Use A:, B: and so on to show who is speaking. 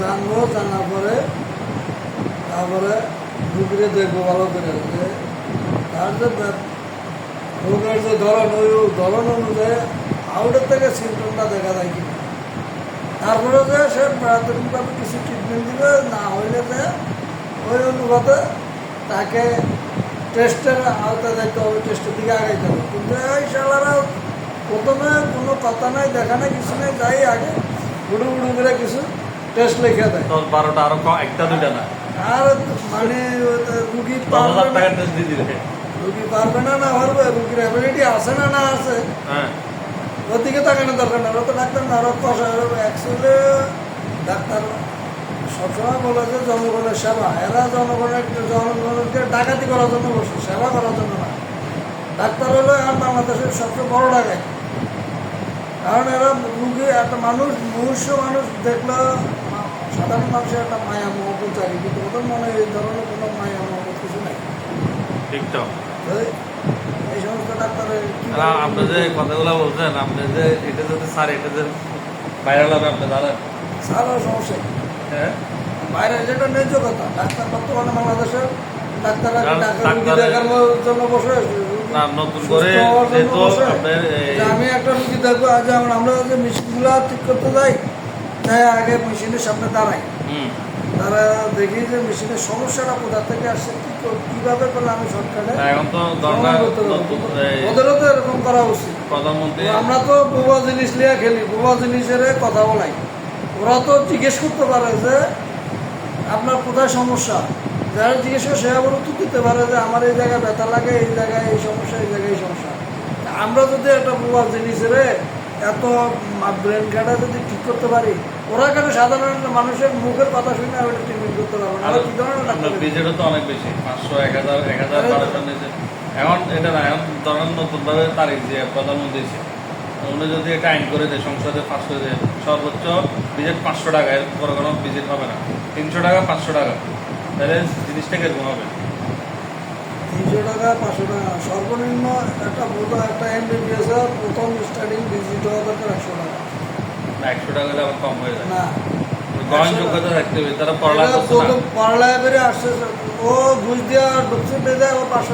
A: জানবো, জানার পরে তারপরে রুগীরে দেখবো ভালো করে যে তার যে রোগের যে ধরন ওই ধরন অনুযায়ী আউটের থেকে সিমটমটা দেখা যায় কিনা, তারপরে যে সে প্রাথমিকভাবে কিছু ট্রিটমেন্ট দিবে, না হইলে যে ওই অনুপাতে তাকে টেস্টের আওতায় যাইতে হবে, টেস্টের দিকে আগাইতে হবে। কিন্তু এই শালারা প্রথমে কোনো কথা নাই, দেখা নাই, কিছু নেই, যাই আগে গুডু গুডু করে কিছু টেস্ট লিখে দেয়।
B: 10-12টা আরো একটা দুইটা না,
A: আর মানে রুগী
B: 10,000
A: পারবে
B: টাকার
A: না,
B: টেস্ট দিয়ে দিবে।
A: রুগী পারবে না, না পারবে, রুগীর অ্যাবিলিটি আছে না না আছে
B: হ্যাঁ,
A: ওদিকে তাকানোর দরকার না। ওরা তো ডাক্তার না, ওরা কষা। অ্যাকচুয়ালি ডাক্তার সবসময় বলে যে জনগণের সেবা, এরা জনগণকে ডাকাতি করার জন্য বসে, সেবা করার জন্য না। ডাক্তার হলো এখন বাংলাদেশের সবচেয়ে বড় ডাকাত, কারণ এরা রুগী একটা মানুষ, মনুষ্য মানুষ দেখলে সাধারণ মানুষের একটা মায়া মহব্বত চাই, কিন্তু ওদের মনে এই ধরনের কোনো মায়া মহব্বত কিছু নাই।
B: ঠিকঠাক।
A: এই সমস্ত ডাক্তারের
B: আপনি যে কথাগুলো বলছেন, আপনি যে এটা যদি স্যার এটা যে ভাইরাল হবে, আপনি জানেন?
A: সারা সমস্যা
B: হ্যাঁ,
A: বাইরে যেটা ন্যায্য কথা। ডাক্তার বর্তমানে বাংলাদেশের ডাক্তাররা কি ডাক্তার রুগী দেখার জন্য বসে,
B: না নতুন করে
A: সুস্থ হওয়ার জন্য
B: যেহেতু
A: বসে?
B: আপনার
A: যে আমি একটা রুগী দেখবো, আজ আমরা যে মেশিনগুলো ঠিক করতে যাই, তাই আগে মেশিনের সামনে দাঁড়াই, তারা দেখি যে মেশিনের সমস্যাটা কোথা থেকে আসছে, কিভাবে করলে আমি সরকারে
B: এখন তো দরকার
A: ওদেরও তো এরকম করা উচিত।
B: প্রধানমন্ত্রী।
A: আমরা তো বোবা জিনিস নিয়ে খেলি, বোবা জিনিসের কথা বলাই। ওরা তো জিজ্ঞেস করতে পারে যে আপনার কোথায় সমস্যা, যারা জিজ্ঞেস করে সে আবার উত্তর দিতে পারে যে আমার এই জায়গায় ব্যথা লাগে, এই জায়গায় এই সমস্যা, এই জায়গায় এই সমস্যা। আমরা যদি একটা বোবা জিনিসের এত ব্রেন কাটা যদি ঠিক করতে পারি, ওরা কেন সাধারণ মানুষের মুখের কথা শুনে ওটা ট্রিটমেন্ট করতে পারবো না? কি ধরনের ডাক্তার?
B: বিজেটও তো অনেক বেশি, 500, 1000, 1200 নিচে। এখন এটা না, এখন ধরেন নতুনভাবে তারিখ যে প্রধানমন্ত্রী উনি যদি এটা আইন করে দেয়, সংসদে পাস করে দেয়, সর্বোচ্চ বিজেট 500 টাকা, এর পরে কোনো বিজেট হবে না। 300 টাকা, 500 টাকা, তাহলে জিনিসটা কিরকম হবে?
A: 300 টাকা, 500 টাকা সর্বনিম্ন একটা বোধ, একটা এমবিবিএস প্রথম স্টার্টিং ভিজিট হওয়া দরকার 100 টাকা।
B: না, 100 টাকা হলে আবার কম হয়ে যায়।
A: না,
B: গ্রহণযোগ্যতা থাকতে হবে, তারা পড়ালেখা করছে না।
A: পড়ালেখা করে আসছে, ও ঘুষ দেওয়া ঢুকছে, পেয়ে যায় ও 500